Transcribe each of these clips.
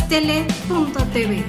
astele.tv.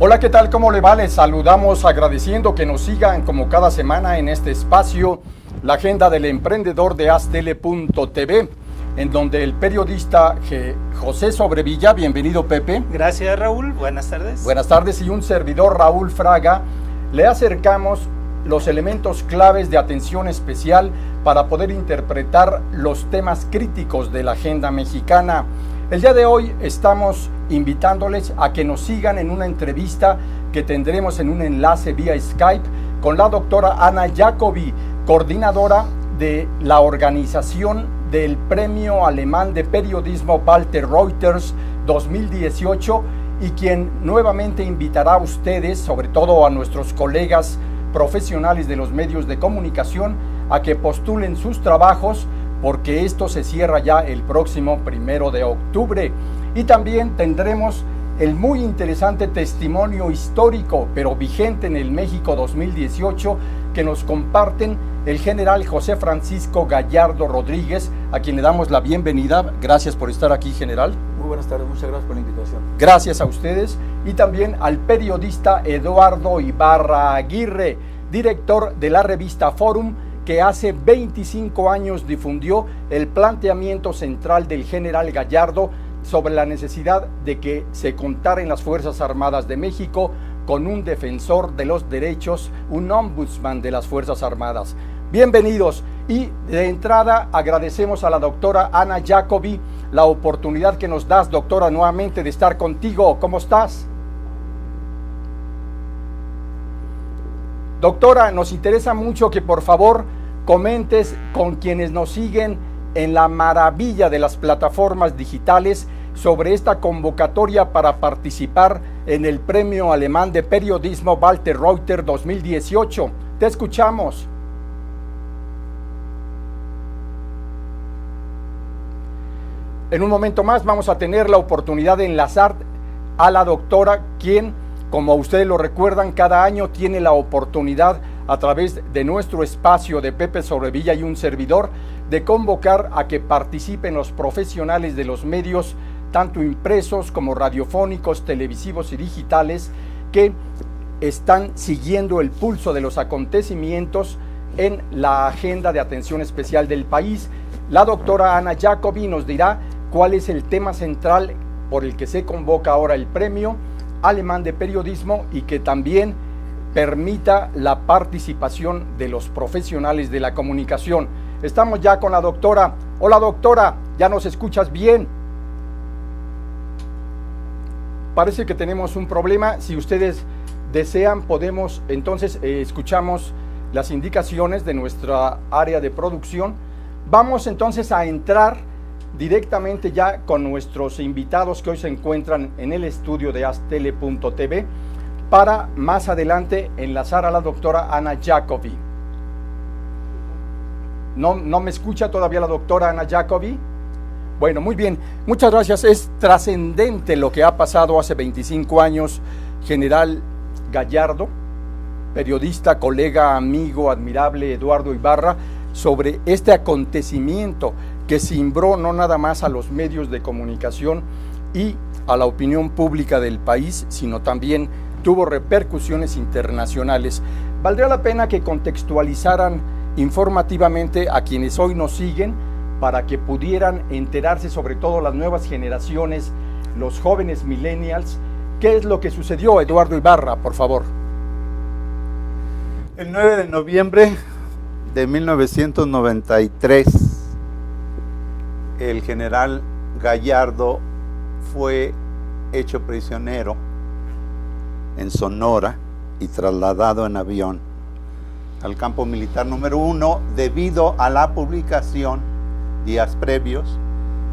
Hola, ¿qué tal? ¿Cómo le va? Les saludamos agradeciendo que nos sigan como cada semana en este espacio, la agenda del emprendedor de astele.tv, en donde el periodista José Sobrevilla, bienvenido Pepe. Gracias Raúl, buenas tardes. Buenas tardes, y un servidor Raúl Fraga, le acercamos los elementos claves de atención especial para poder interpretar los temas críticos de la agenda mexicana. El día de hoy estamos invitándoles a que nos sigan en una entrevista que tendremos en un enlace vía Skype con la doctora Ana Jacobi, coordinadora de la organización del Premio Alemán de Periodismo Walter Reuters 2018, y quien nuevamente invitará a ustedes, sobre todo a nuestros colegas profesionales de los medios de comunicación, a que postulen sus trabajos, porque esto se cierra ya el próximo 1 de octubre. Y también tendremos el muy interesante testimonio histórico, pero vigente en el México 2018, que nos comparten el general José Francisco Gallardo Rodríguez, a quien le damos la bienvenida. Gracias por estar aquí, general. Muy buenas tardes, muchas gracias por la invitación. Gracias a ustedes. Y también al periodista Eduardo Ibarra Aguirre, director de la revista Forum, que hace 25 años difundió el planteamiento central del general Gallardo sobre la necesidad de que se contara en las Fuerzas Armadas de México con un defensor de los derechos, un ombudsman de las Fuerzas Armadas. Bienvenidos, y de entrada agradecemos a la doctora Ana Jacobi la oportunidad que nos das, doctora, nuevamente de estar contigo. ¿Cómo estás? Doctora, nos interesa mucho que por favor comentes con quienes nos siguen en la maravilla de las plataformas digitales sobre esta convocatoria para participar en el Premio Alemán de Periodismo Walter Reuters 2018. Te escuchamos. En un momento más vamos a tener la oportunidad de enlazar a la doctora, quien, como ustedes lo recuerdan, cada año tiene la oportunidad, a través de nuestro espacio de Pepe Sobrevilla y un servidor, de convocar a que participen los profesionales de los medios, tanto impresos como radiofónicos, televisivos y digitales, que están siguiendo el pulso de los acontecimientos en la agenda de atención especial del país. La doctora Ana Jacobi nos dirá cuál es el tema central por el que se convoca ahora el Premio Alemán de Periodismo, y que también permita la participación de los profesionales de la comunicación. Estamos ya con la doctora. Hola doctora, ¿ya nos escuchas bien? Parece que tenemos un problema. Si ustedes desean, podemos, entonces escuchamos las indicaciones de nuestra área de producción. Vamos entonces a entrar directamente ya con nuestros invitados que hoy se encuentran en el estudio de astele.tv, para más adelante enlazar a la doctora Ana Jacobi. ¿No me escucha todavía la doctora Ana Jacobi? Bueno, muy bien, muchas gracias. Es trascendente lo que ha pasado hace 25 años, general Gallardo, periodista, colega, amigo, admirable Eduardo Ibarra, sobre este acontecimiento que cimbró no nada más a los medios de comunicación y a la opinión pública del país, sino también tuvo repercusiones internacionales. Valdría la pena que contextualizaran informativamente a quienes hoy nos siguen para que pudieran enterarse, sobre todo las nuevas generaciones, los jóvenes millennials, qué es lo que sucedió. Eduardo Ibarra, por favor. El 9 de noviembre de 1993, el general Gallardo fue hecho prisionero en Sonora y trasladado en avión al campo militar número 1 debido a la publicación días previos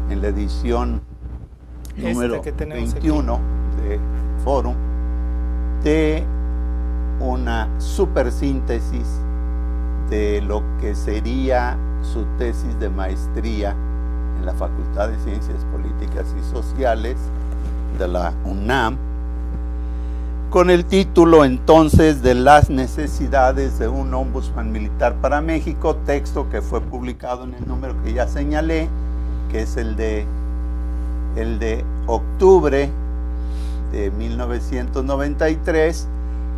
en la edición número 21 aquí de Forum de una supersíntesis de lo que sería su tesis de maestría en la Facultad de Ciencias Políticas y Sociales de la UNAM, con el título entonces de Las necesidades de un ombudsman militar para México, texto que fue publicado en el número que ya señalé, que es el de octubre de 1993,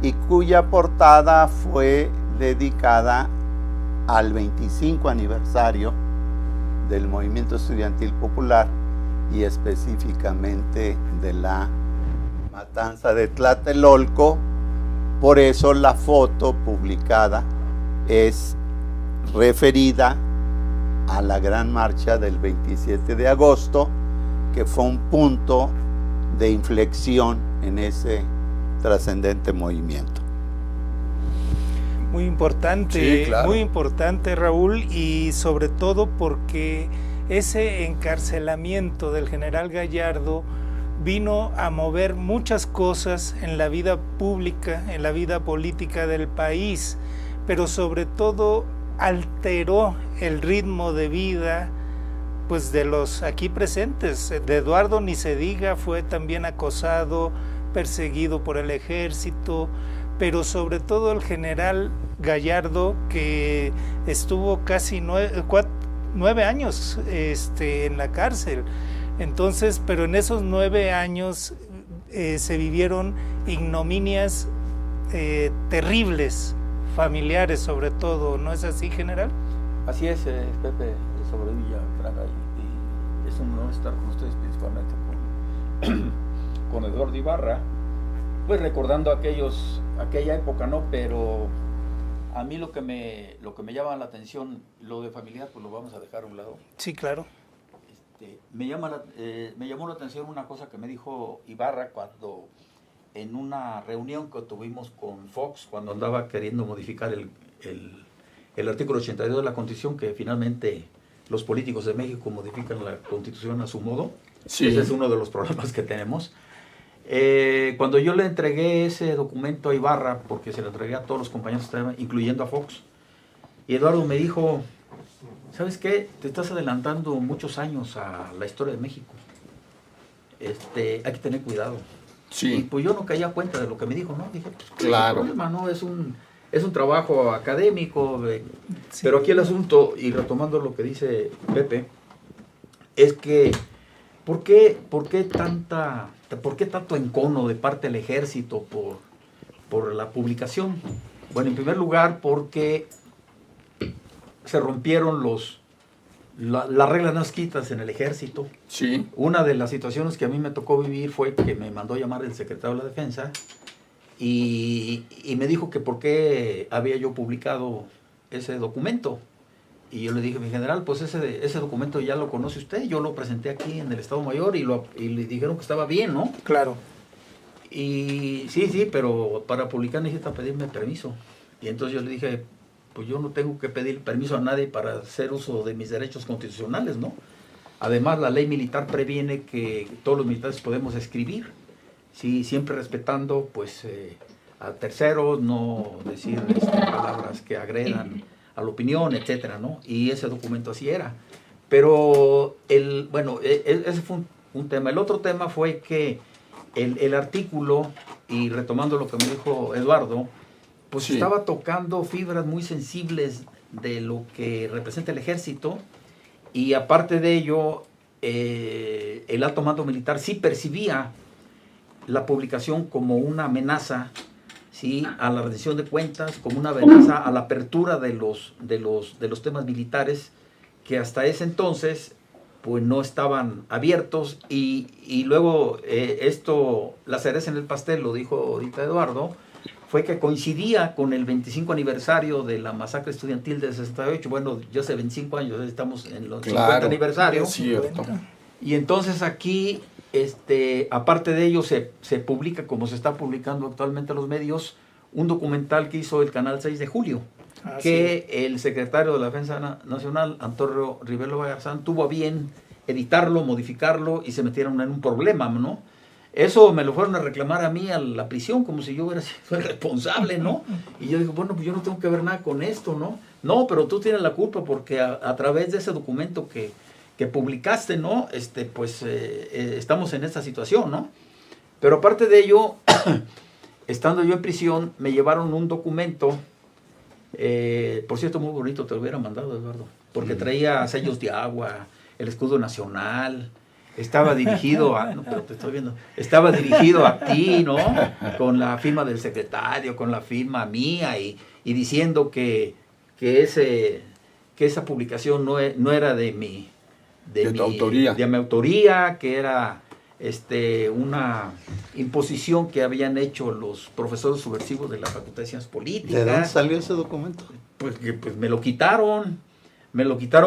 y cuya portada fue dedicada al 25 aniversario del movimiento estudiantil popular y específicamente de la matanza de Tlatelolco. Por eso la foto publicada es referida a la gran marcha del 27 de agosto, que fue un punto de inflexión en ese trascendente movimiento. Muy importante, sí, claro. Muy importante, Raúl, y sobre todo porque ese encarcelamiento del general Gallardo vino a mover muchas cosas en la vida pública, en la vida política del país, pero sobre todo alteró el ritmo de vida pues de los aquí presentes. De Eduardo ni se diga, fue también acosado, perseguido por el ejército, pero sobre todo el general Gallardo, que estuvo casi 9 años en la cárcel. Entonces, pero en esos 9 años se vivieron ignominias terribles, familiares sobre todo, ¿no es así, general? Así es, Pepe Sobrevilla, Fraga, y es un honor estar con ustedes, principalmente con Eduardo Ibarra, pues recordando aquella época, ¿no? Pero a mí lo que me llama la atención, lo de familiar, pues lo vamos a dejar a un lado. Sí, claro. Me llamó la atención una cosa que me dijo Ibarra cuando en una reunión que tuvimos con Fox, cuando andaba queriendo modificar el artículo 82 de la Constitución, que finalmente los políticos de México modifican la Constitución a su modo. Sí. Ese es uno de los problemas que tenemos. Cuando yo le entregué ese documento a Ibarra, porque se lo entregué a todos los compañeros, incluyendo a Fox, y Eduardo me dijo: ¿sabes qué? Te estás adelantando muchos años a la historia de México. Hay que tener cuidado. Sí. Y pues yo no caía cuenta de lo que me dijo, ¿no? Dije, pues, claro. No es problema, ¿no? Es un trabajo académico. Sí. Pero aquí el asunto, y retomando lo que dice Pepe, es que ¿por qué tanto encono de parte del ejército por la publicación? Bueno, en primer lugar, porque se rompieron las reglas no escritas en el ejército. Sí. Una de las situaciones que a mí me tocó vivir fue que me mandó llamar el secretario de la Defensa y me dijo que por qué había yo publicado ese documento. Y yo le dije: mi general, pues ese documento ya lo conoce usted, yo lo presenté aquí en el Estado Mayor y le dijeron que estaba bien, ¿no? Claro. Y sí, pero para publicar necesita pedirme permiso. Y entonces yo le dije: pues yo no tengo que pedir permiso a nadie para hacer uso de mis derechos constitucionales, ¿no? Además, la ley militar previene que todos los militares podemos escribir, sí, siempre respetando, pues, a terceros, no decir palabras que agredan a la opinión, etcétera, ¿no? Y ese documento así era. Pero, ese fue un tema. El otro tema fue que el artículo, y retomando lo que me dijo Eduardo, pues sí, estaba tocando fibras muy sensibles de lo que representa el ejército, y aparte de ello, el alto mando militar sí percibía la publicación como una amenaza, ¿sí?, a la rendición de cuentas, como una amenaza a la apertura de los temas militares que hasta ese entonces pues no estaban abiertos, y luego la cereza en el pastel, lo dijo ahorita Eduardo, fue que coincidía con el 25 aniversario de la masacre estudiantil del 68. Bueno, ya hace 25 años, estamos en los 50 aniversario. Es cierto. Y entonces aquí, aparte de ello, se publica, como se está publicando actualmente en los medios, un documental que hizo el Canal 6 de Julio, que el secretario de la Defensa Nacional, Antonio Rivero Garzán, tuvo a bien editarlo, modificarlo, y se metieron en un problema, ¿no? Eso me lo fueron a reclamar a mí a la prisión, como si yo hubiera sido el responsable, ¿no? Y yo digo, bueno, pues yo no tengo que ver nada con esto, ¿no? No, pero tú tienes la culpa porque a través de ese documento que publicaste, ¿no? Estamos en esta situación, ¿no? Pero aparte de ello, estando yo en prisión, me llevaron un documento, por cierto, muy bonito, te lo hubiera mandado, Eduardo, porque traía sellos de agua, el escudo nacional. Estaba dirigido estaba dirigido a ti, ¿no? Con la firma del secretario, con la firma mía, y diciendo que esa publicación no era de mi autoría, que era una imposición que habían hecho los profesores subversivos de la Facultad de Ciencias Políticas. ¿De dónde salió ese documento? Pues me lo quitaron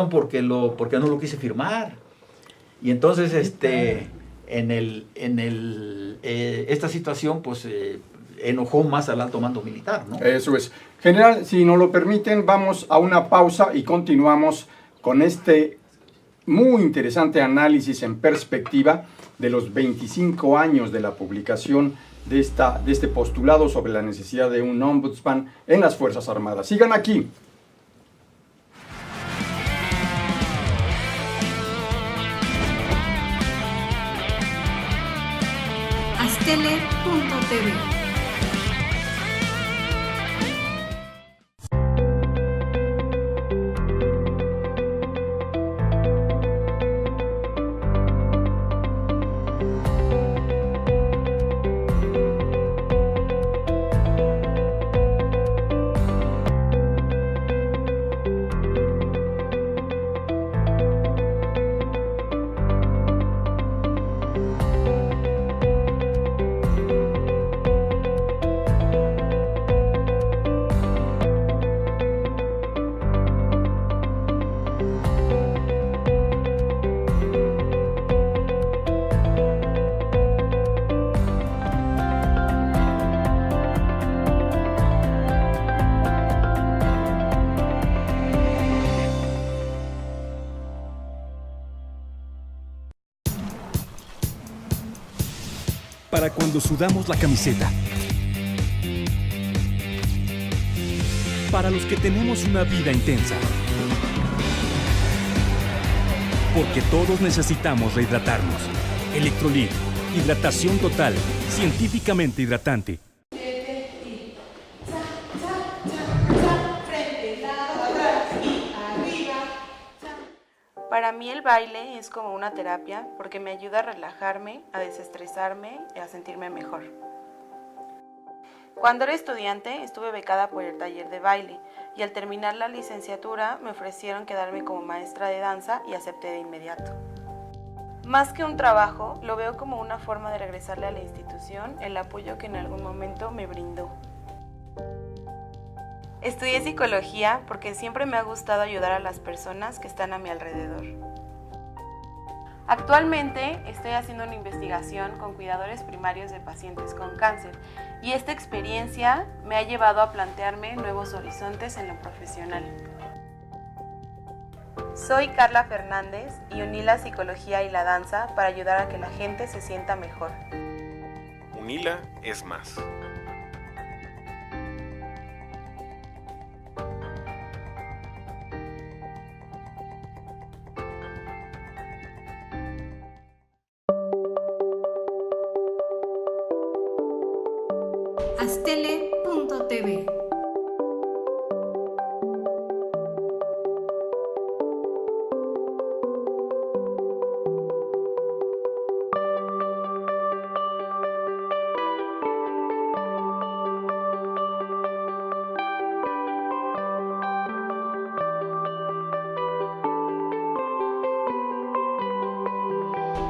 porque no lo quise firmar. Y entonces esta situación pues enojó más al alto mando militar, ¿no? Eso es. General, si nos lo permiten, vamos a una pausa y continuamos con este muy interesante análisis en perspectiva de los 25 años de la publicación de este postulado sobre la necesidad de un ombudsman en las Fuerzas Armadas. Sigan aquí. Astele.tv. Para cuando sudamos la camiseta. Para los que tenemos una vida intensa. Porque todos necesitamos rehidratarnos. Electrolit, hidratación total, científicamente hidratante. Para mí el baile es como una terapia porque me ayuda a relajarme, a desestresarme y a sentirme mejor. Cuando era estudiante estuve becada por el taller de baile y al terminar la licenciatura me ofrecieron quedarme como maestra de danza y acepté de inmediato. Más que un trabajo, lo veo como una forma de regresarle a la institución el apoyo que en algún momento me brindó. Estudié psicología porque siempre me ha gustado ayudar a las personas que están a mi alrededor. Actualmente estoy haciendo una investigación con cuidadores primarios de pacientes con cáncer y esta experiencia me ha llevado a plantearme nuevos horizontes en lo profesional. Soy Carla Fernández y uní la psicología y la danza para ayudar a que la gente se sienta mejor. UNILA es más. Astele.tv.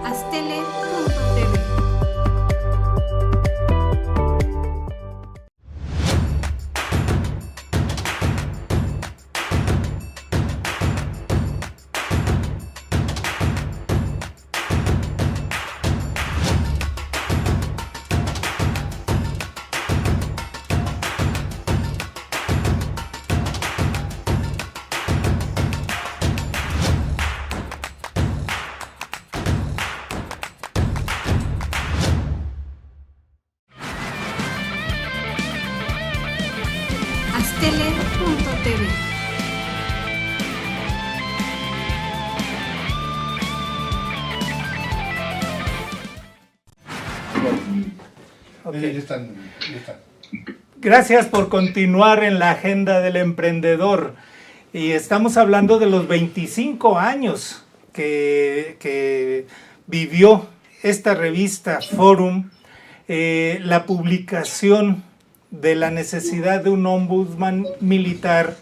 Astele.tv. Astele.tv. Okay. Gracias por continuar en la agenda del emprendedor. Y estamos hablando de los 25 años que vivió esta revista Forum, la publicación de la necesidad de un ombudsman militar,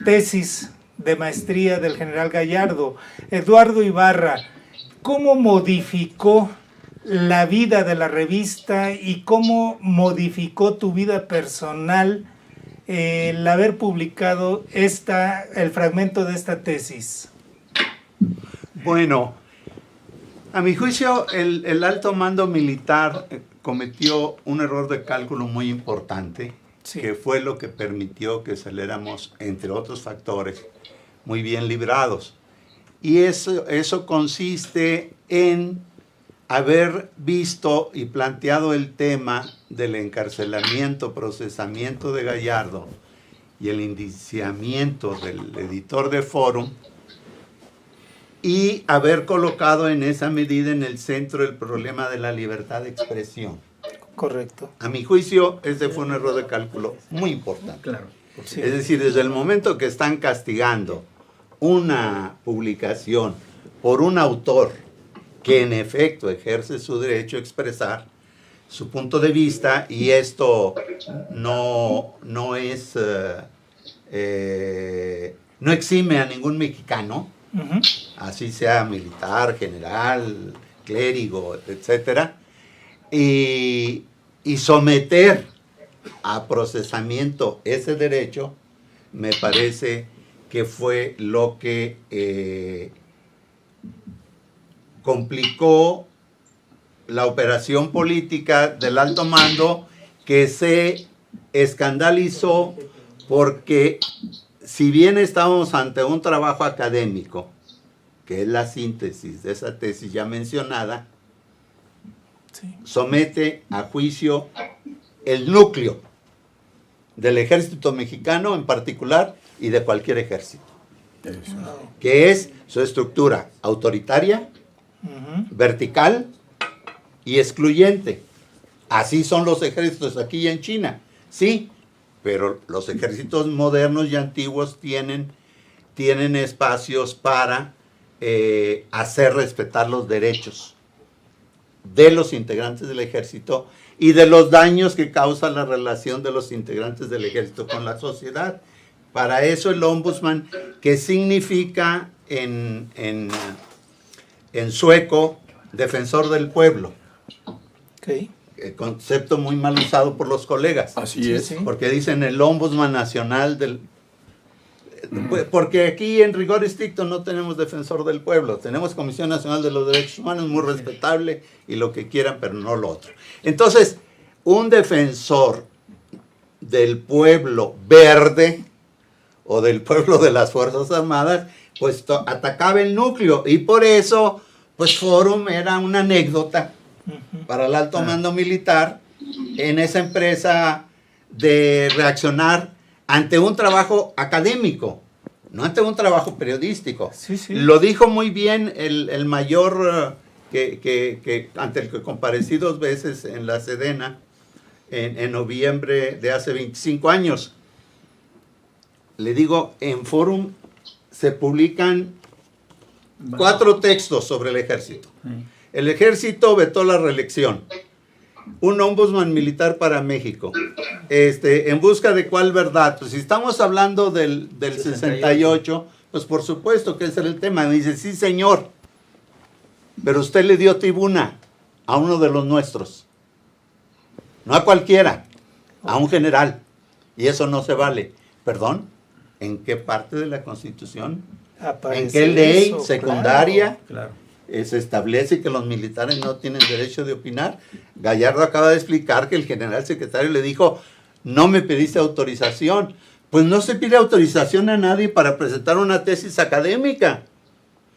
tesis de maestría del general Gallardo. Eduardo Ibarra, ¿cómo modificó la vida de la revista y cómo modificó tu vida personal el haber publicado el fragmento de esta tesis? Bueno, a mi juicio, el alto mando militar cometió un error de cálculo muy importante, sí, que fue lo que permitió que saliéramos, entre otros factores, muy bien librados. Y eso consiste en haber visto y planteado el tema del encarcelamiento, procesamiento de Gallardo y el indiciamiento del editor de Forum, y haber colocado en esa medida en el centro el problema de la libertad de expresión. Correcto. A mi juicio, ese fue un error de cálculo muy importante. Claro. Sí. Es decir, desde el momento que están castigando una publicación por un autor que en efecto ejerce su derecho a expresar su punto de vista, y esto no exime a ningún mexicano, así sea militar, general, clérigo, etcétera, y someter a procesamiento ese derecho, me parece que fue lo que complicó la operación política del alto mando, que se escandalizó porque, si bien estábamos ante un trabajo académico, que es la síntesis de esa tesis ya mencionada, sí, somete a juicio el núcleo del ejército mexicano en particular y de cualquier ejército, que es su estructura autoritaria, vertical y excluyente. Así son los ejércitos aquí y en China, sí, pero los ejércitos modernos y antiguos tienen espacios para hacer respetar los derechos de los integrantes del ejército y de los daños que causa la relación de los integrantes del ejército con la sociedad. Para eso el ombudsman, que significa en sueco defensor del pueblo. Okay. El concepto muy mal usado por los colegas. Así es. Porque dicen el ombudsman nacional del... Porque aquí en rigor estricto no tenemos defensor del pueblo, tenemos Comisión Nacional de los Derechos Humanos, muy respetable y lo que quieran, pero no lo otro. Entonces, un defensor del pueblo verde o del pueblo de las Fuerzas Armadas, pues atacaba el núcleo, y por eso, pues Forum era una anécdota para el alto mando militar en esa empresa de reaccionar ante un trabajo académico, no ante un trabajo periodístico. Sí, sí. Lo dijo muy bien el mayor ante el que comparecí 2 veces en la Sedena, en noviembre de hace 25 años. Le digo, en Forum se publican 4 textos sobre el ejército. El ejército vetó la reelección. Un ombudsman militar para México. ¿En busca de cuál verdad? Pues si estamos hablando del 68, pues por supuesto que ese era el tema. Me dice, sí señor, pero usted le dio tribuna a uno de los nuestros. No a cualquiera, a un general. Y eso no se vale. ¿Perdón? ¿En qué parte de la Constitución? ¿En qué ley secundaria? Claro. Se establece que los militares no tienen derecho de opinar? Gallardo acaba de explicar que el general secretario le dijo, no me pediste autorización. Pues no se pide autorización a nadie para presentar una tesis académica,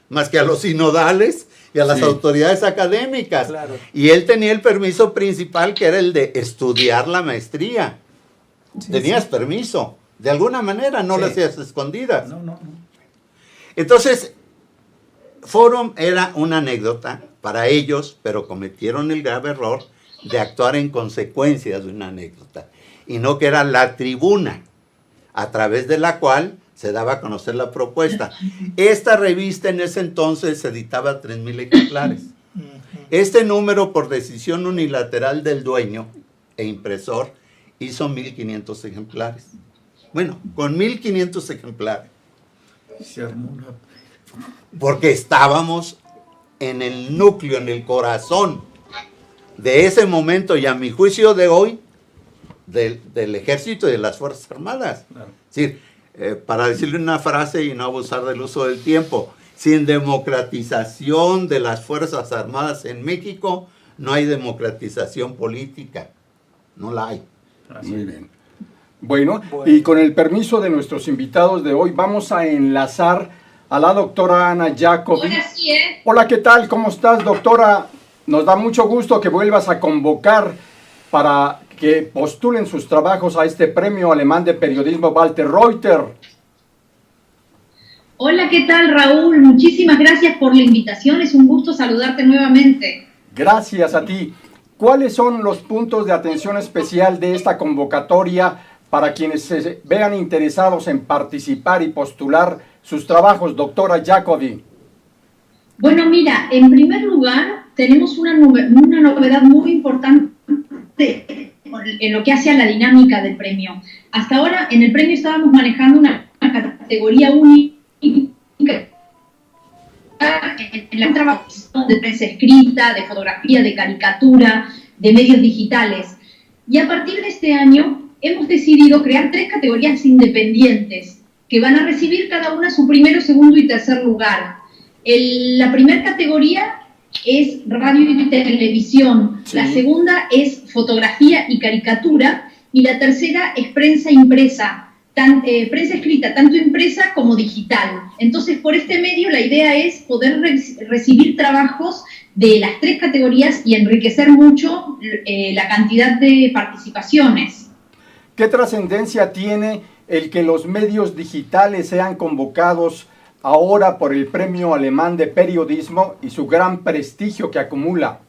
más que a los sinodales y a las autoridades académicas. Claro. Y él tenía el permiso principal, que era el de estudiar la maestría. Tenías permiso. De alguna manera, no lo hacías escondidas. No. Entonces, Forum era una anécdota para ellos, pero cometieron el grave error de actuar en consecuencia de una anécdota, y no que era la tribuna a través de la cual se daba a conocer la propuesta. Esta revista en ese entonces editaba 3,000 ejemplares. Este número, por decisión unilateral del dueño e impresor, hizo 1,500 ejemplares. Bueno, con 1,500 ejemplares. Se armó una... Porque estábamos en el núcleo, en el corazón de ese momento, y a mi juicio de hoy, del ejército y de las Fuerzas Armadas. Claro. Es decir, para decirle una frase y no abusar del uso del tiempo, sin democratización de las Fuerzas Armadas en México, no hay democratización política. No la hay. Muy bien. Bueno, y con el permiso de nuestros invitados de hoy, vamos a enlazar a la doctora Ana Jacobi. Ahora sí, ¿eh? Hola, ¿qué tal? ¿Cómo estás, doctora? Nos da mucho gusto que vuelvas a convocar para que postulen sus trabajos a este premio alemán de periodismo Walter Reuter. Hola, ¿qué tal, Raúl? Muchísimas gracias por la invitación. Es un gusto saludarte nuevamente. Gracias a ti. ¿Cuáles son los puntos de atención especial de esta convocatoria para quienes se vean interesados en participar y postular sus trabajos, doctora Jacobi? Bueno, mira, en primer lugar, tenemos una novedad muy importante en lo que hace a la dinámica del premio. Hasta ahora, en el premio estábamos manejando una categoría única en la trabajo de prensa escrita, de fotografía, de caricatura, de medios digitales. Y a partir de este año hemos decidido crear 3 categorías independientes que van a recibir cada una su primero, segundo y tercer lugar. La primera categoría es radio y televisión, la segunda es fotografía y caricatura, y la tercera es prensa impresa. Prensa escrita, tanto impresa como digital. Entonces, por este medio, la idea es poder recibir trabajos de las 3 categorías y enriquecer mucho la cantidad de participaciones. ¿Qué trascendencia tiene el que los medios digitales sean convocados ahora por el Premio Alemán de Periodismo y su gran prestigio que acumula?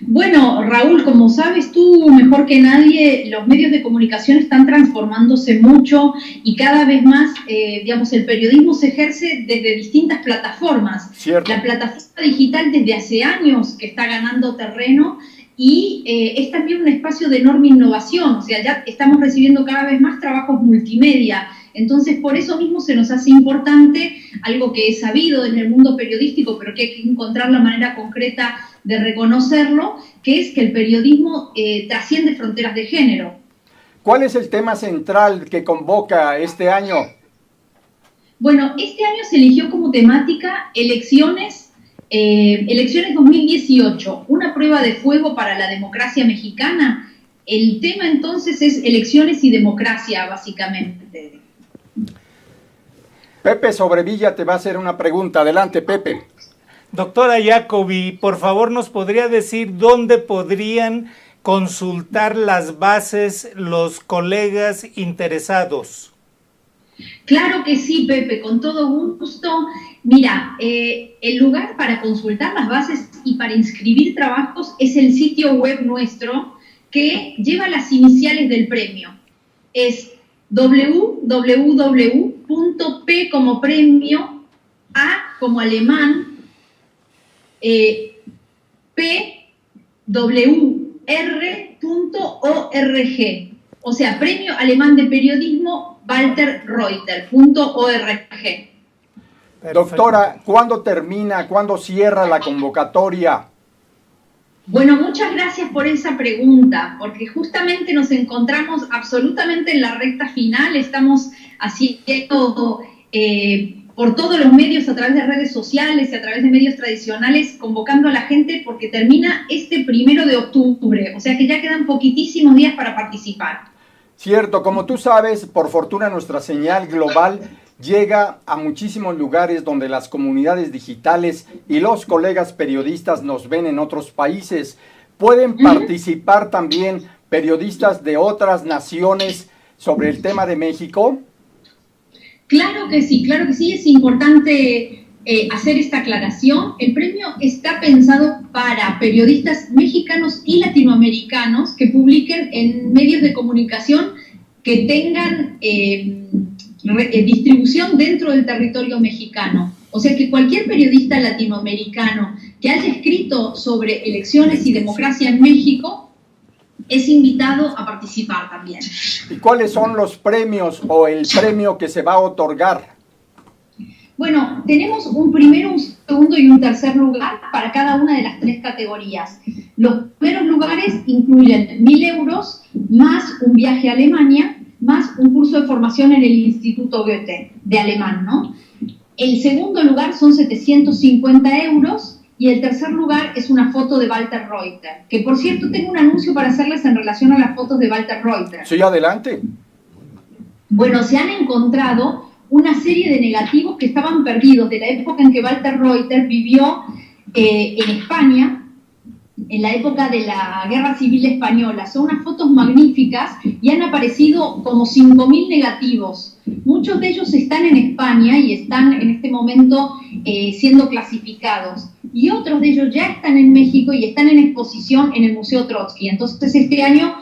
Bueno, Raúl, como sabes tú mejor que nadie, los medios de comunicación están transformándose mucho y cada vez más, el periodismo se ejerce desde distintas plataformas. Cierto. La plataforma digital desde hace años que está ganando terreno y es también un espacio de enorme innovación, o sea, ya estamos recibiendo cada vez más trabajos multimedia. Entonces, por eso mismo se nos hace importante algo que es sabido en el mundo periodístico, pero que hay que encontrar la manera concreta de reconocerlo, que es que el periodismo trasciende fronteras de género. ¿Cuál es el tema central que convoca este año? Bueno, este año se eligió como temática elecciones 2018, una prueba de fuego para la democracia mexicana. El tema entonces es elecciones y democracia, básicamente. Pepe Sobrevilla te va a hacer una pregunta. Adelante, Pepe. Doctora Jacobi, por favor, ¿nos podría decir dónde podrían consultar las bases los colegas interesados? Claro que sí, Pepe, con todo gusto. Mira, el lugar para consultar las bases y para inscribir trabajos es el sitio web nuestro, que lleva las iniciales del premio. Es www.p como premio, A como alemán, pwr.org, o sea, Premio Alemán de Periodismo Walter Reuter.org. Doctora, ¿cuándo termina, cuándo cierra la convocatoria? Bueno, muchas gracias por esa pregunta, porque justamente nos encontramos absolutamente en la recta final, estamos haciendo por todos los medios, a través de redes sociales y a través de medios tradicionales, convocando a la gente porque termina este 1 de octubre, o sea que ya quedan poquitísimos días para participar. Cierto, como tú sabes, por fortuna nuestra señal global llega a muchísimos lugares donde las comunidades digitales y los colegas periodistas nos ven en otros países. ¿Pueden participar también periodistas de otras naciones sobre el tema de México? Claro que sí, es importante hacer esta aclaración. El premio está pensado para periodistas mexicanos y latinoamericanos que publiquen en medios de comunicación que tengan distribución dentro del territorio mexicano. O sea que cualquier periodista latinoamericano que haya escrito sobre elecciones y democracia en México es invitado a participar también. ¿Y cuáles son los premios o el premio que se va a otorgar? Bueno, tenemos un primero, un segundo y un tercer lugar para cada una de las 3 categorías. Los primeros lugares incluyen 1.000 euros más un viaje a Alemania, más un curso de formación en el Instituto Goethe de alemán, ¿no? El segundo lugar son 750 euros y el tercer lugar es una foto de Walter Reuter, que por cierto tengo un anuncio para hacerles en relación a las fotos de Walter Reuter. Sí, adelante. Bueno, se han encontrado una serie de negativos que estaban perdidos de la época en que Walter Reuter vivió en España, en la época de la Guerra Civil Española. Son unas fotos magníficas y han aparecido como 5.000 negativos. Muchos de ellos están en España y están en este momento siendo clasificados. Y otros de ellos ya están en México y están en exposición en el Museo Trotsky. Entonces este año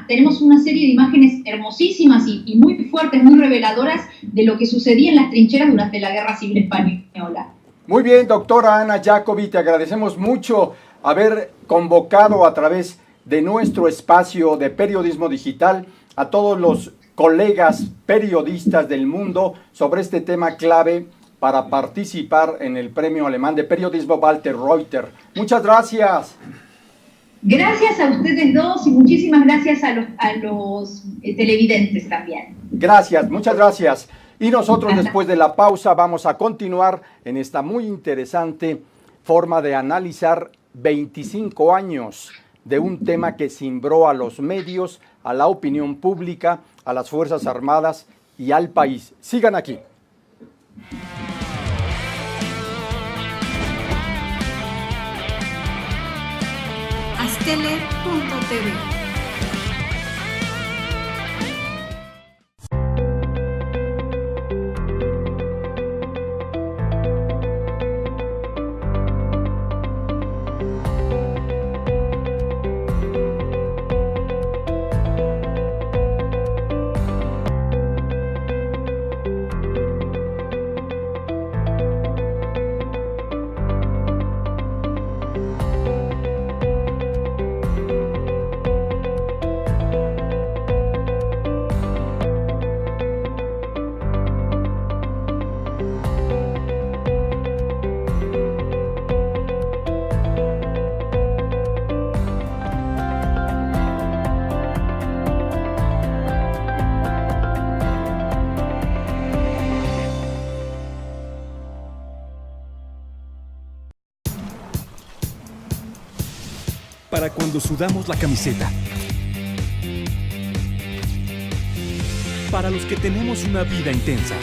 tenemos una serie de imágenes hermosísimas y muy fuertes, muy reveladoras de lo que sucedía en las trincheras durante la Guerra Civil Española. Muy bien, doctora Ana Jacobi, te agradecemos mucho haber convocado a través de nuestro espacio de periodismo digital a todos los colegas periodistas del mundo sobre este tema clave para participar en el Premio Alemán de Periodismo Walter Reuter. Muchas gracias. Gracias a ustedes dos y muchísimas gracias a los televidentes también. Gracias, muchas gracias. Y nosotros después de la pausa vamos a continuar en esta muy interesante forma de analizar 25 años de un tema que cimbró a los medios, a la opinión pública, a las Fuerzas Armadas y al país. Sigan aquí. Astele.tv. Para cuando sudamos la camiseta. Para los que tenemos una vida intensa.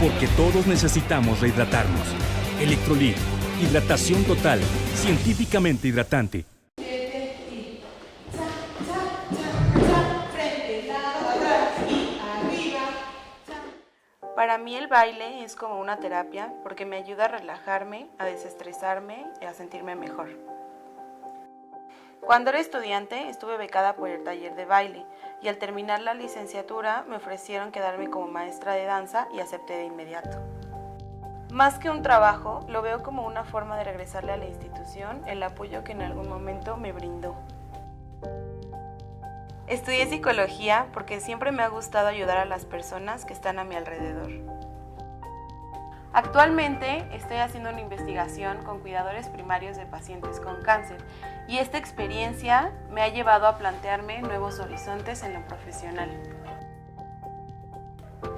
Porque todos necesitamos rehidratarnos. Electrolit, hidratación total, científicamente hidratante. Para mí el baile es como una terapia porque me ayuda a relajarme, a desestresarme y a sentirme mejor. Cuando era estudiante estuve becada por el taller de baile y al terminar la licenciatura me ofrecieron quedarme como maestra de danza y acepté de inmediato. Más que un trabajo, lo veo como una forma de regresarle a la institución el apoyo que en algún momento me brindó. Estudié psicología porque siempre me ha gustado ayudar a las personas que están a mi alrededor. Actualmente estoy haciendo una investigación con cuidadores primarios de pacientes con cáncer y esta experiencia me ha llevado a plantearme nuevos horizontes en lo profesional.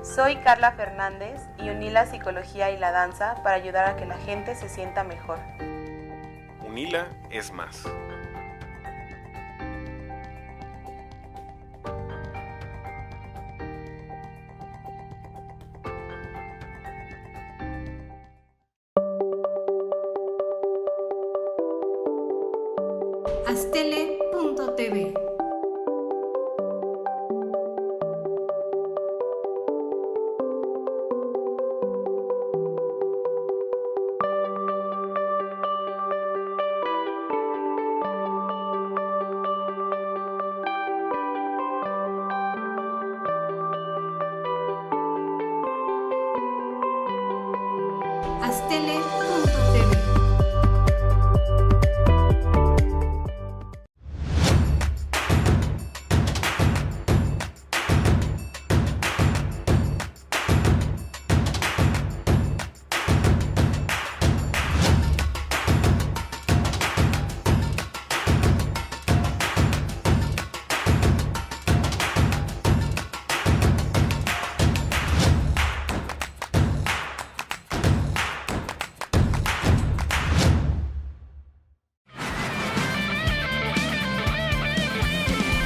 Soy Carla Fernández y uní la psicología y la danza para ayudar a que la gente se sienta mejor. Unila es más. Astele.tv. Astele.tv.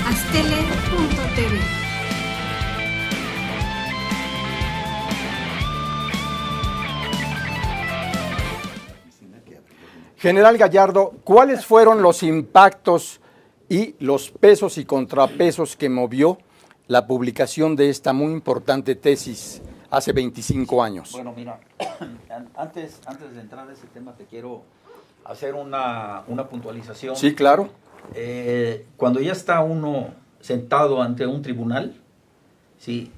Astele.tv. General Gallardo, ¿cuáles fueron los impactos y los pesos y contrapesos que movió la publicación de esta muy importante tesis hace 25 años? Bueno, mira, antes de entrar a ese tema te quiero hacer una puntualización. Sí, claro. Cuando ya está uno sentado ante un tribunal, sí,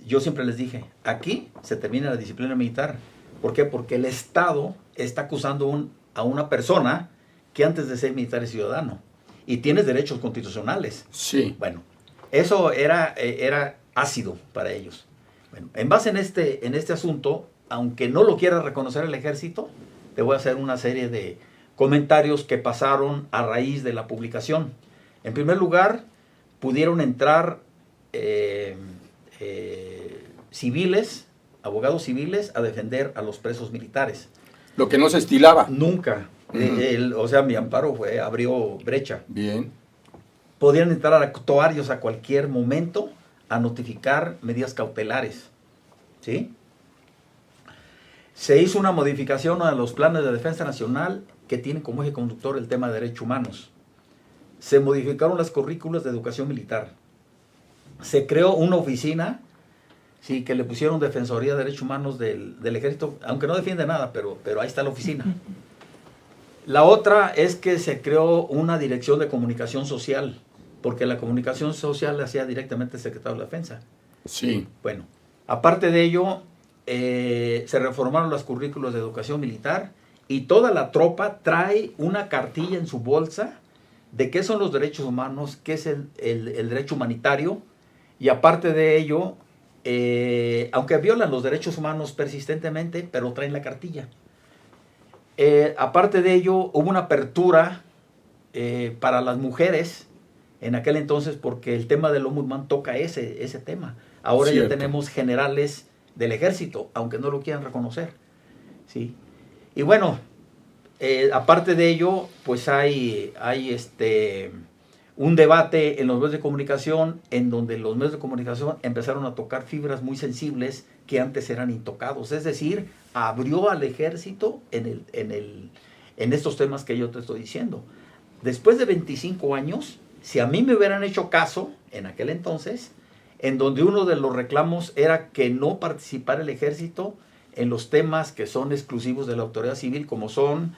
yo siempre les dije, aquí se termina la disciplina militar. ¿Por qué? Porque el Estado está acusando a una persona que antes de ser militar es ciudadano y tienes derechos constitucionales. Sí. Bueno, eso era ácido para ellos. Bueno, en base en este asunto, aunque no lo quiera reconocer el ejército, te voy a hacer una serie de comentarios que pasaron a raíz de la publicación. En primer lugar, pudieron entrar civiles, abogados civiles, a defender a los presos militares. Lo que no se estilaba. Nunca. O sea, mi amparo abrió brecha. Bien. Podían entrar a actuarios a cualquier momento a notificar medidas cautelares. ¿Sí? Se hizo una modificación a los planes de defensa nacional que tienen como eje conductor el tema de derechos humanos. Se modificaron las currículas de educación militar. Se creó una oficina, sí, que le pusieron Defensoría de Derechos Humanos del Ejército, aunque no defiende nada, pero ahí está la oficina. La otra es que se creó una dirección de comunicación social, porque la comunicación social la hacía directamente el secretario de la Defensa. Sí. Bueno, aparte de ello, se reformaron las currículas de educación militar y toda la tropa trae una cartilla en su bolsa de qué son los derechos humanos, qué es el derecho humanitario, y aparte de ello, aunque violan los derechos humanos persistentemente, pero traen la cartilla. Aparte de ello, hubo una apertura para las mujeres en aquel entonces, porque el tema del ombudsman toca ese tema. Ahora Cierto. ya tenemos generales del ejército, aunque no lo quieran reconocer. ¿Sí? Y bueno, aparte de ello, pues hay un debate en los medios de comunicación, en donde los medios de comunicación empezaron a tocar fibras muy sensibles que antes eran intocados. Es decir, abrió al ejército en estos temas que yo te estoy diciendo. Después de 25 años, si a mí me hubieran hecho caso en aquel entonces, en donde uno de los reclamos era que no participara el ejército en los temas que son exclusivos de la autoridad civil, como son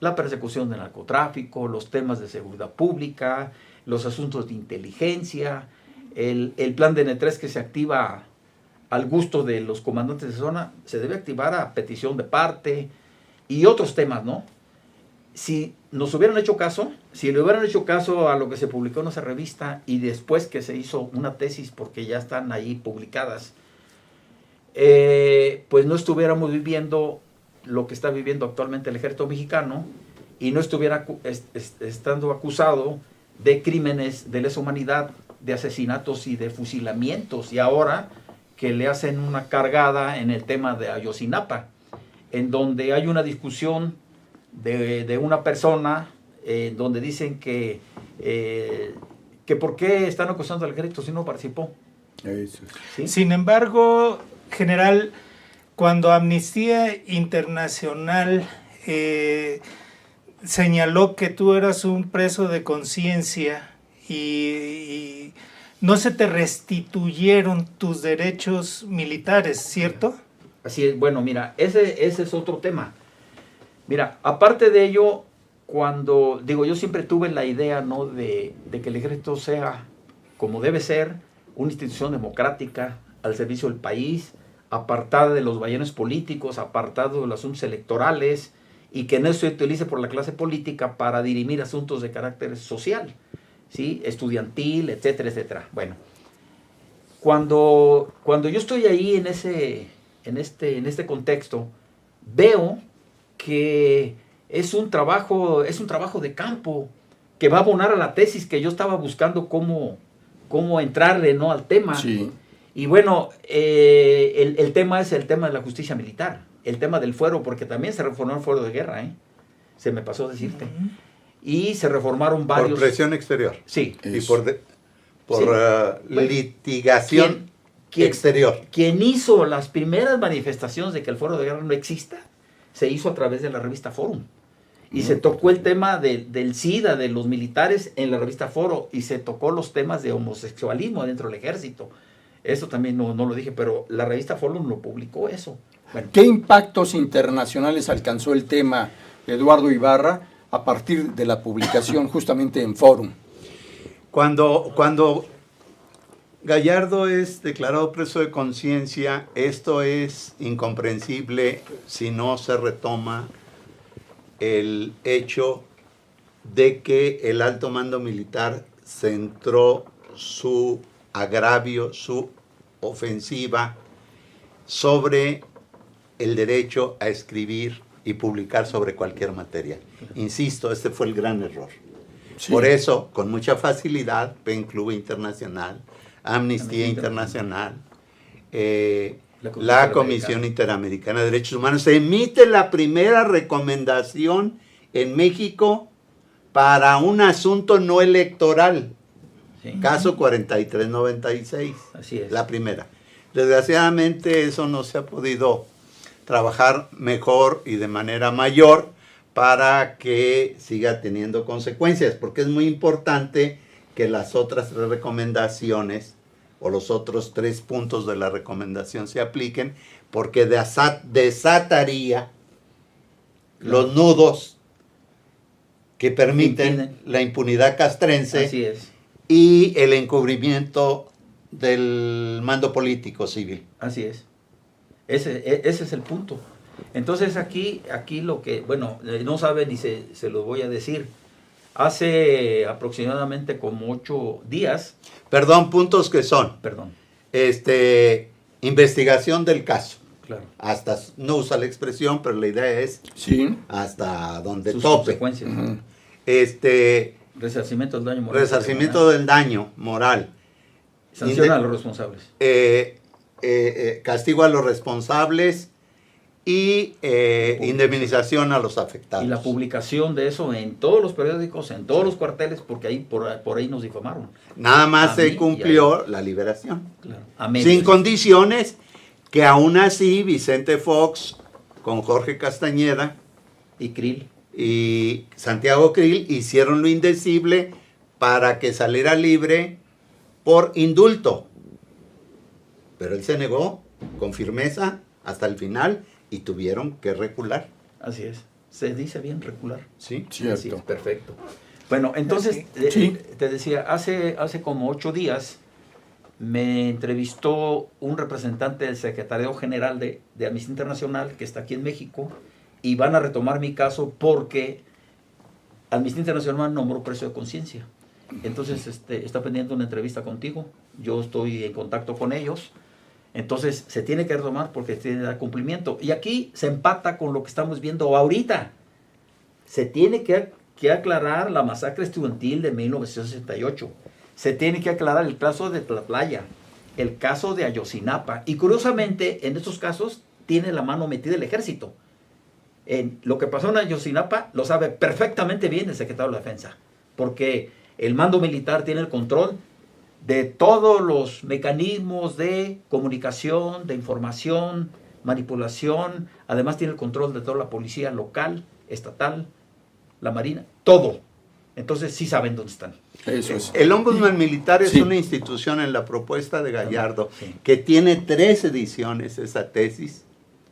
la persecución del narcotráfico, los temas de seguridad pública, los asuntos de inteligencia, el plan de N3 que se activa al gusto de los comandantes de zona, se debe activar a petición de parte y otros temas, ¿no? Si nos hubieran hecho caso, si le hubieran hecho caso a lo que se publicó en esa revista y después que se hizo una tesis porque ya están ahí publicadas, pues no estuviéramos viviendo lo que está viviendo actualmente el ejército mexicano y no estuviera estando acusado de crímenes de lesa humanidad, de asesinatos y de fusilamientos, y ahora que le hacen una cargada en el tema de Ayotzinapa, en donde hay una discusión de una persona donde dicen que por qué están acusando al ejército si no participó. ¿Sí? Sin embargo, general, cuando Amnistía Internacional señaló que tú eras un preso de conciencia y no se te restituyeron tus derechos militares, ¿cierto? Así es. Bueno, mira, ese es otro tema. Mira, aparte de ello, cuando, digo, yo siempre tuve la idea, ¿no?, de que el ejército sea, como debe ser, una institución democrática, al servicio del país, apartada de los vayanes políticos, apartado de los asuntos electorales, y que no se utilice por la clase política para dirimir asuntos de carácter social, ¿sí?, estudiantil, etcétera, etcétera. Bueno, cuando yo estoy ahí en este contexto, veo que es un trabajo de campo que va a abonar a la tesis que yo estaba buscando cómo entrarle, ¿no?, al tema. Sí. Y bueno, el tema es el tema de la justicia militar, el tema del fuero, porque también se reformó el fuero de guerra, se me pasó decirte. Y se reformaron varios... Por presión exterior. Sí. Y por litigación exterior. Quien hizo las primeras manifestaciones de que el fuero de guerra no exista, se hizo a través de la revista Forum. Y se tocó el tema del SIDA, de los militares en la revista Foro, y se tocó los temas de homosexualismo dentro del ejército. Eso también no lo dije, pero la revista Forum lo publicó eso. Bueno. ¿Qué impactos internacionales alcanzó el tema, Eduardo Ibarra, a partir de la publicación justamente en Forum? Cuando Gallardo es declarado preso de conciencia, esto es incomprensible si no se retoma el hecho de que el alto mando militar centró su agravio, su ofensiva sobre el derecho a escribir y publicar sobre cualquier materia. Insisto, este fue el gran error. Sí. Por eso, con mucha facilidad, PEN Club Internacional, Amnistía Internacional, la Comisión Interamericana de Derechos Humanos, se emite la primera recomendación en México para un asunto no electoral. Sí. Caso 4396. Así es. La primera. Desgraciadamente eso no se ha podido trabajar mejor y de manera mayor para que siga teniendo consecuencias, porque es muy importante que las otras 3 recomendaciones o los otros 3 puntos de la recomendación se apliquen, porque desataría los nudos que permiten la impunidad castrense. Así es. Y el encubrimiento del mando político civil. Así es. Ese es el punto. Entonces aquí lo que, bueno, no saben y se los voy a decir. Hace aproximadamente como 8 días. Perdón, puntos que son. Perdón. Investigación del caso. Claro. Hasta, no usa la expresión, pero la idea es sí, hasta donde sus tope. Consecuencias. Resarcimiento del daño moral. Resarcimiento del daño moral. Sanción a los responsables. Castigo a los responsables y indemnización a los afectados. Y la publicación de eso en todos los periódicos, en todos los cuarteles, porque ahí por ahí nos difamaron. Nada más se cumplió la liberación. Claro. Sin condiciones, que aún así Vicente Fox con Jorge Castañeda y Krill y Santiago Krill hicieron lo indecible para que saliera libre por indulto. Pero él se negó con firmeza hasta el final y tuvieron que recular. Así es. ¿Se dice bien recular? Sí, Sí, cierto. perfecto. Bueno, entonces, Sí. te decía, hace como 8 días me entrevistó un representante del Secretariado General de Amnistía Internacional, que está aquí en México, y van a retomar mi caso porque Amnistía Internacional nombró preso de conciencia. Entonces, está pendiente una entrevista contigo, yo estoy en contacto con ellos, entonces se tiene que retomar porque tiene que dar cumplimiento. Y aquí se empata con lo que estamos viendo ahorita. Se tiene que aclarar la masacre estudiantil de 1968. Se tiene que aclarar el caso de Tlatlaya, el caso de Ayotzinapa. Y curiosamente, en estos casos, tiene la mano metida el ejército. En lo que pasó en Ayotzinapa lo sabe perfectamente bien el secretario de la Defensa, porque el mando militar tiene el control de todos los mecanismos de comunicación, de información, manipulación. Además tiene el control de toda la policía local, estatal, la marina, todo. Entonces sí saben dónde están. Eso es. El ombudsman militar es Sí. una institución en la propuesta de Gallardo Sí. que tiene 3 ediciones esa tesis,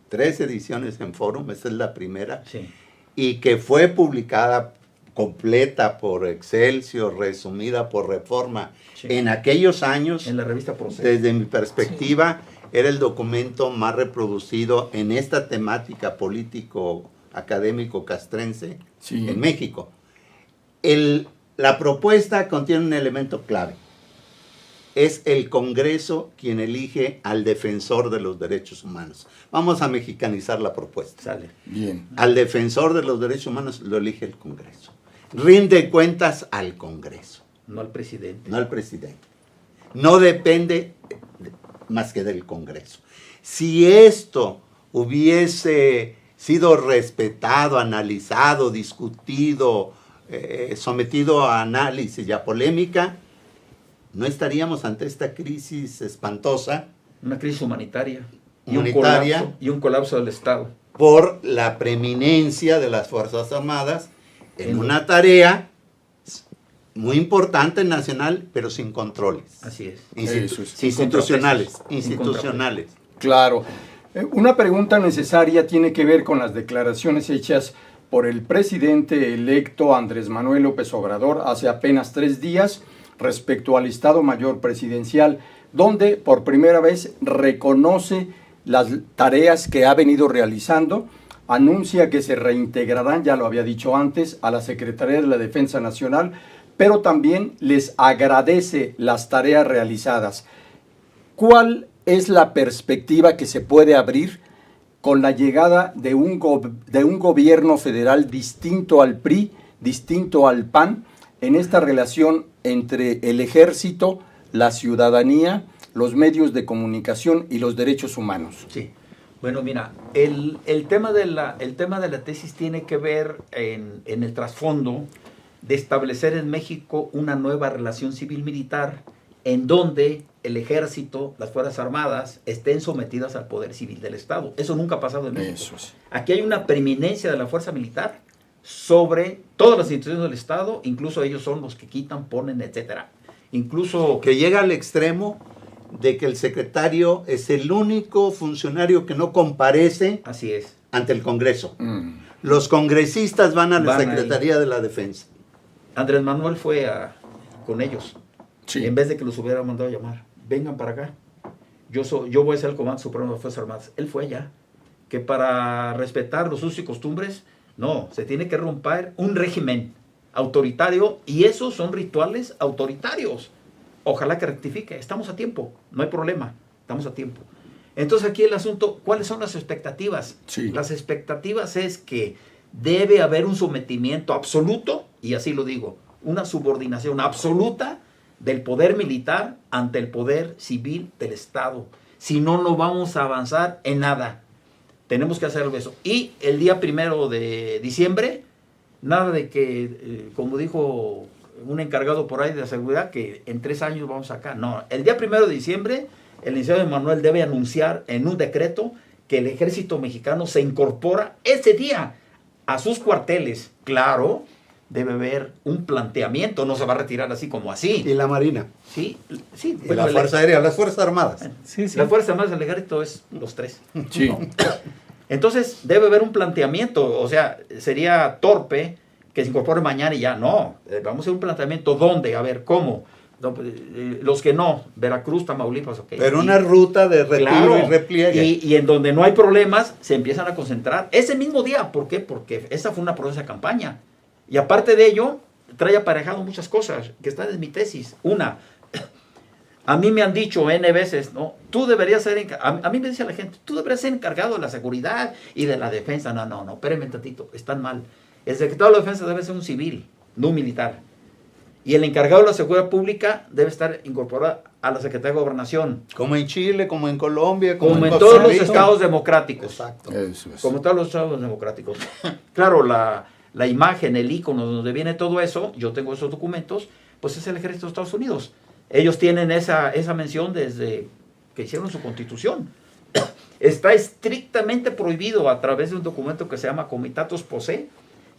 3 ediciones en Fórum, esa es la primera, Sí. y que fue publicada completa por Excelsior, resumida por Reforma. Sí. En aquellos años, En la revista Proceso. desde mi perspectiva, era el documento más reproducido en esta temática político-académico castrense Sí. en México. La propuesta contiene un elemento clave. Es el Congreso quien elige al defensor de los derechos humanos. Vamos a mexicanizar la propuesta. Sale. Bien. Al defensor de los derechos humanos lo elige el Congreso. Rinde cuentas al Congreso, No al presidente. no al presidente. No depende más que del Congreso. Si esto hubiese sido respetado, analizado, discutido, sometido a análisis y a polémica, no estaríamos ante esta crisis espantosa Una crisis humanitaria. Humanitaria. Y un colapso del Estado. por la preeminencia de las Fuerzas Armadas en En- una tarea muy importante nacional, pero sin controles. Así es. Eso es. Institucionales. Sin Institucionales. Claro. Una pregunta necesaria tiene que ver con las declaraciones hechas por el presidente electo Andrés Manuel López Obrador hace apenas 3 días respecto al Estado Mayor Presidencial, donde por primera vez reconoce las tareas que ha venido realizando, anuncia que se reintegrarán, ya lo había dicho antes, a la Secretaría de la Defensa Nacional, pero también les agradece las tareas realizadas. ¿Cuál es la perspectiva que se puede abrir con la llegada de un gobierno federal distinto al PRI, distinto al PAN, en esta relación entre el ejército, la ciudadanía, los medios de comunicación y los derechos humanos? Sí. Bueno, mira, el tema de la tesis tiene que ver en el trasfondo de establecer en México una nueva relación civil-militar en donde el ejército, las Fuerzas Armadas, estén sometidas al poder civil del Estado. Eso nunca ha pasado en México. Eso sí. Aquí hay una preeminencia de la fuerza militar sobre todas las instituciones del Estado, incluso ellos son los que quitan, ponen, etcétera. Incluso Que llega al extremo de que el secretario es el único funcionario que no comparece así es. ante el Congreso. Los congresistas van a la Van ahí. Secretaría de la Defensa. Andrés Manuel fue con ellos. Sí. En vez de que los hubiera mandado a llamar, vengan para acá. Yo voy a ser el Comando Supremo de las Fuerzas Armadas. Él fue allá. Que para respetar los usos y costumbres, no, se tiene que romper un régimen autoritario y esos son rituales autoritarios. Ojalá que rectifique. Estamos a tiempo, no hay problema. Estamos a tiempo. Entonces aquí el asunto, ¿cuáles son las expectativas? Sí. Las expectativas es que debe haber un sometimiento absoluto, y así lo digo, una subordinación absoluta del poder militar ante el poder civil del Estado. Si no, no vamos a avanzar en nada. Tenemos que hacer eso. Y el día 1 de diciembre, nada de que, como dijo un encargado por ahí de la seguridad, que en 3 años vamos acá. No, el día 1 de diciembre, el licenciado Manuel debe anunciar en un decreto que el ejército mexicano se incorpora ese día a sus cuarteles. Claro, debe haber un planteamiento, no se va a retirar así como así. Y la Marina. Sí, sí. Y la Fuerza Aérea, las Fuerzas Armadas. Sí, sí. La Fuerza Armada del Ejército es los 3. Sí. Entonces debe haber un planteamiento, o sea, sería torpe que se incorpore mañana y ya, no, vamos a hacer un planteamiento, ¿dónde? A ver, ¿cómo? No, los que no, Veracruz, Tamaulipas, ok. Pero una ruta de retiro claro, y repliegue. y en donde no hay problemas, se empiezan a concentrar ese mismo día. ¿Por qué? Porque esa fue una promesa de campaña. Y aparte de ello, trae aparejado muchas cosas, que están en mi tesis. Una, a mí me han dicho N veces, ¿no? Tú deberías ser, a mí me dice la gente, tú deberías ser encargado de la seguridad y de la defensa. No, espérenme un tantito, están mal. El secretario de la defensa debe ser un civil, no un militar. Y el encargado de la seguridad pública debe estar incorporado a la Secretaría de Gobernación. Como en Chile, como en Colombia, como en todos los estados democráticos. Exacto. Eso es. Como en todos los estados democráticos. Claro, la imagen, el icono donde viene todo eso, yo tengo esos documentos, pues es el ejército de Estados Unidos. Ellos tienen esa mención desde que hicieron su constitución. Está estrictamente prohibido a través de un documento que se llama Comitatus Posse,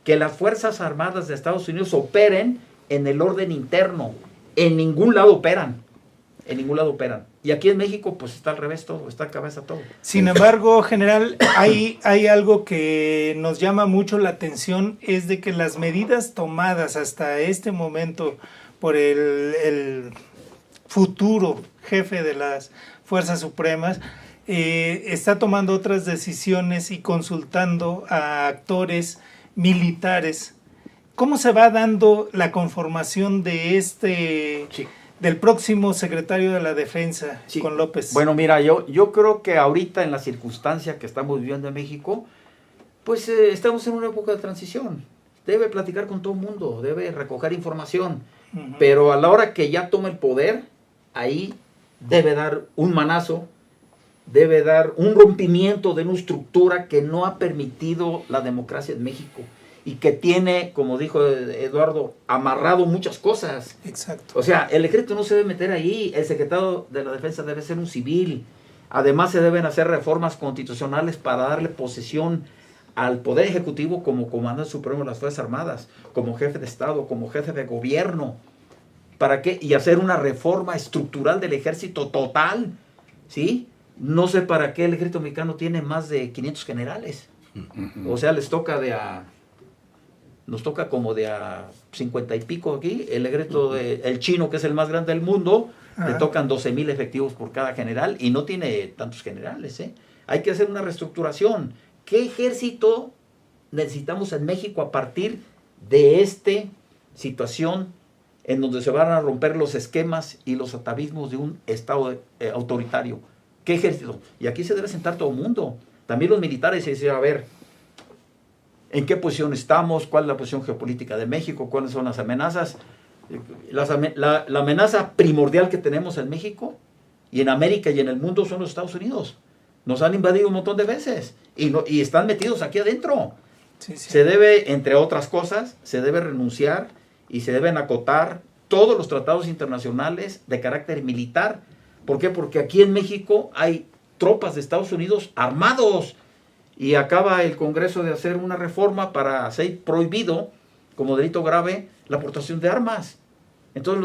que las Fuerzas Armadas de Estados Unidos operen en el orden interno. En ningún lado operan. En ningún lado operan. Y aquí en México, pues está al revés todo, está a cabeza todo. Sin embargo, general, hay algo que nos llama mucho la atención, es de que las medidas tomadas hasta este momento por el futuro jefe de las Fuerzas Supremas, está tomando otras decisiones y consultando a actores militares. ¿Cómo se va dando la conformación de del próximo secretario de la Defensa con López? Bueno, mira, yo creo que ahorita en la circunstancia que estamos viviendo en México, pues estamos en una época de transición. Debe platicar con todo el mundo, debe recoger información, pero a la hora que ya tome el poder, ahí debe dar un manazo, debe dar un rompimiento de una estructura que no ha permitido la democracia en México y que tiene, como dijo Eduardo, amarrado muchas cosas. Exacto. O sea, el ejército no se debe meter ahí, el secretario de la Defensa debe ser un civil. Además se deben hacer reformas constitucionales para darle posesión al Poder Ejecutivo como comandante supremo de las Fuerzas Armadas, como jefe de Estado, como jefe de gobierno. ¿Para qué? Y hacer una reforma estructural del ejército total, ¿sí? No sé para qué el ejército mexicano tiene más de 500 generales. O sea, nos toca como de a 50 y pico aquí. El ejército el chino, que es el más grande del mundo, le tocan 12,000 efectivos por cada general y no tiene tantos generales, ¿eh? Hay que hacer una reestructuración. ¿Qué ejército necesitamos en México a partir de esta situación en donde se van a romper los esquemas y los atavismos de un Estado autoritario? ¿Qué ejército? Y aquí se debe sentar todo el mundo. También los militares, y decir, a ver, ¿en qué posición estamos? ¿Cuál es la posición geopolítica de México? ¿Cuáles son las amenazas? La amenaza primordial que tenemos en México y en América y en el mundo son los Estados Unidos. Nos han invadido un montón de veces y están metidos aquí adentro. Sí, sí. Se debe, entre otras cosas, se debe renunciar y se deben acotar todos los tratados internacionales de carácter militar. ¿Por qué? Porque aquí en México hay tropas de Estados Unidos armados y acaba el Congreso de hacer una reforma para hacer prohibido como delito grave la aportación de armas. Entonces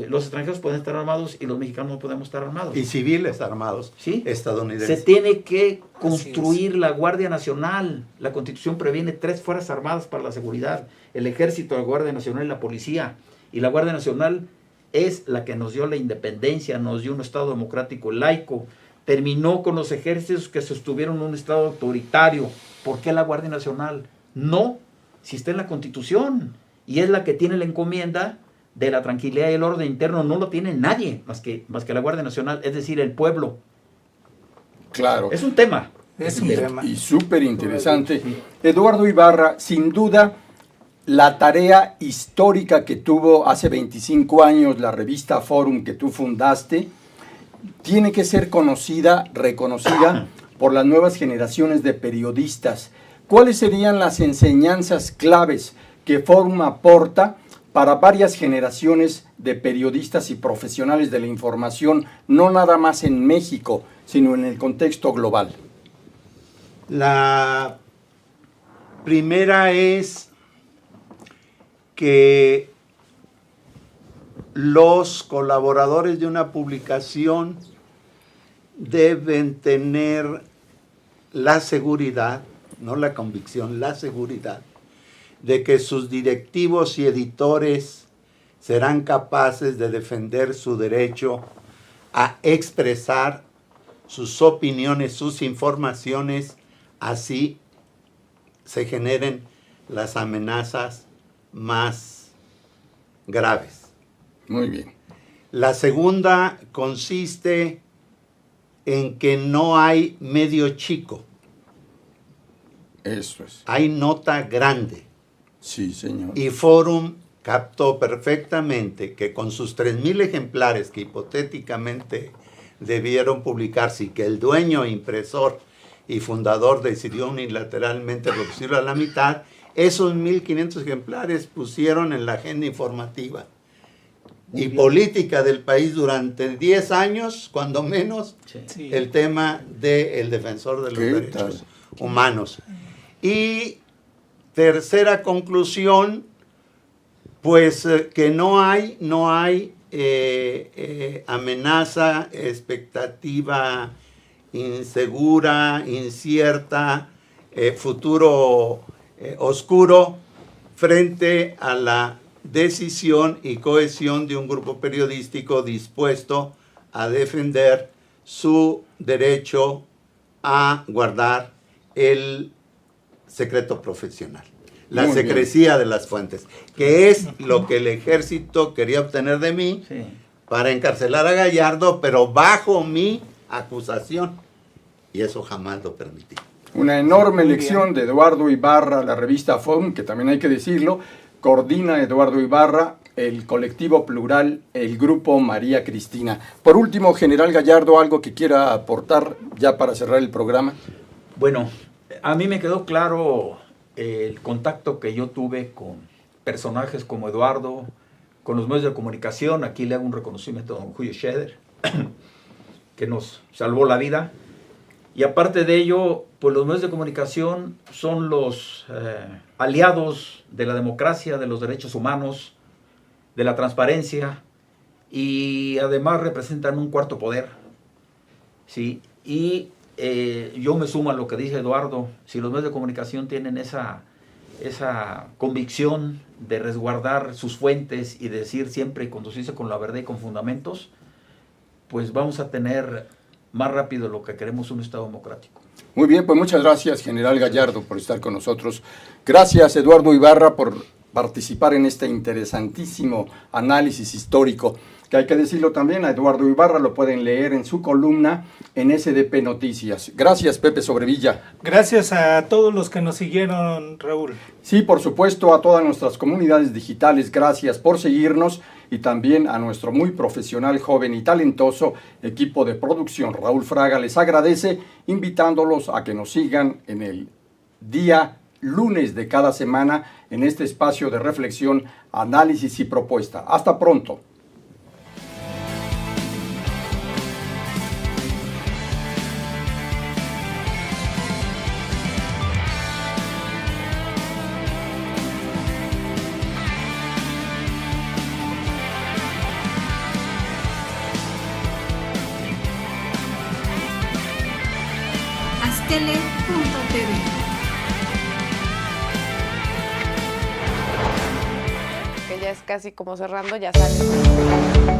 los extranjeros pueden estar armados y los mexicanos no podemos estar armados. Y civiles armados, ¿sí? Estadounidenses. Se tiene que construir la Guardia Nacional. La Constitución previene 3 fuerzas armadas para la seguridad: el Ejército, la Guardia Nacional y la Policía. Y la Guardia Nacional es la que nos dio la independencia, nos dio un Estado democrático laico, terminó con los ejércitos que sostuvieron un Estado autoritario. ¿Por qué la Guardia Nacional? No, si está en la Constitución y es la que tiene la encomienda de la tranquilidad y el orden interno. No lo tiene nadie más que la Guardia Nacional, es decir, el pueblo. Claro. Es un tema. Es un tema. Y súper interesante. Eduardo Ibarra, sin duda, la tarea histórica que tuvo hace 25 años la revista Forum que tú fundaste, tiene que ser conocida, reconocida por las nuevas generaciones de periodistas. ¿Cuáles serían las enseñanzas claves que Forum aporta para varias generaciones de periodistas y profesionales de la información, no nada más en México, sino en el contexto global? La primera es que los colaboradores de una publicación deben tener la seguridad, no la convicción, la seguridad de que sus directivos y editores serán capaces de defender su derecho a expresar sus opiniones, sus informaciones, así se generen las amenazas más graves. Muy bien. La segunda consiste en que no hay medio chico. Eso es. Hay nota grande. Sí, señor. Y Forum captó perfectamente que con sus 3,000 ejemplares que hipotéticamente debieron publicarse y que el dueño, impresor y fundador decidió unilateralmente reducirlo a la mitad, esos 1,500 ejemplares pusieron en la agenda informativa y política del país durante 10 años, cuando menos, Sí. el tema del defensor de los derechos humanos. Y tercera conclusión, pues que no hay amenaza, expectativa insegura, incierta, futuro oscuro frente a la decisión y cohesión de un grupo periodístico dispuesto a defender su derecho a guardar el secreto profesional, la Muy secrecía de las fuentes, que es lo que el ejército quería obtener de mí para encarcelar a Gallardo, pero bajo mi acusación, y eso jamás lo permití. Una enorme lección de Eduardo Ibarra, la revista Forum, que también hay que decirlo, coordina Eduardo Ibarra, el colectivo plural, el grupo María Cristina. Por último, general Gallardo, ¿algo que quiera aportar ya para cerrar el programa? Bueno, a mí me quedó claro el contacto que yo tuve con personajes como Eduardo, con los medios de comunicación. Aquí le hago un reconocimiento a don Julio Scherer, que nos salvó la vida. Y aparte de ello, pues los medios de comunicación son los aliados de la democracia, de los derechos humanos, de la transparencia, y además representan un cuarto poder, ¿sí? Y yo me sumo a lo que dice Eduardo. Si los medios de comunicación tienen esa convicción de resguardar sus fuentes y decir siempre y conducirse con la verdad y con fundamentos, pues vamos a tener más rápido lo que queremos, un Estado democrático. Muy bien, pues muchas gracias, general Gallardo, por estar con nosotros. Gracias, Eduardo Ibarra, por participar en este interesantísimo análisis histórico, que hay que decirlo también, a Eduardo Ibarra lo pueden leer en su columna en SDP Noticias. Gracias, Pepe Sobrevilla. Gracias a todos los que nos siguieron, Raúl. Sí, por supuesto, a todas nuestras comunidades digitales, gracias por seguirnos, y también a nuestro muy profesional, joven y talentoso equipo de producción. Raúl Fraga les agradece, invitándolos a que nos sigan en el día lunes de cada semana en este espacio de reflexión, análisis y propuesta. Hasta pronto. Astele.tv. Que ya es casi como cerrando, ya sale.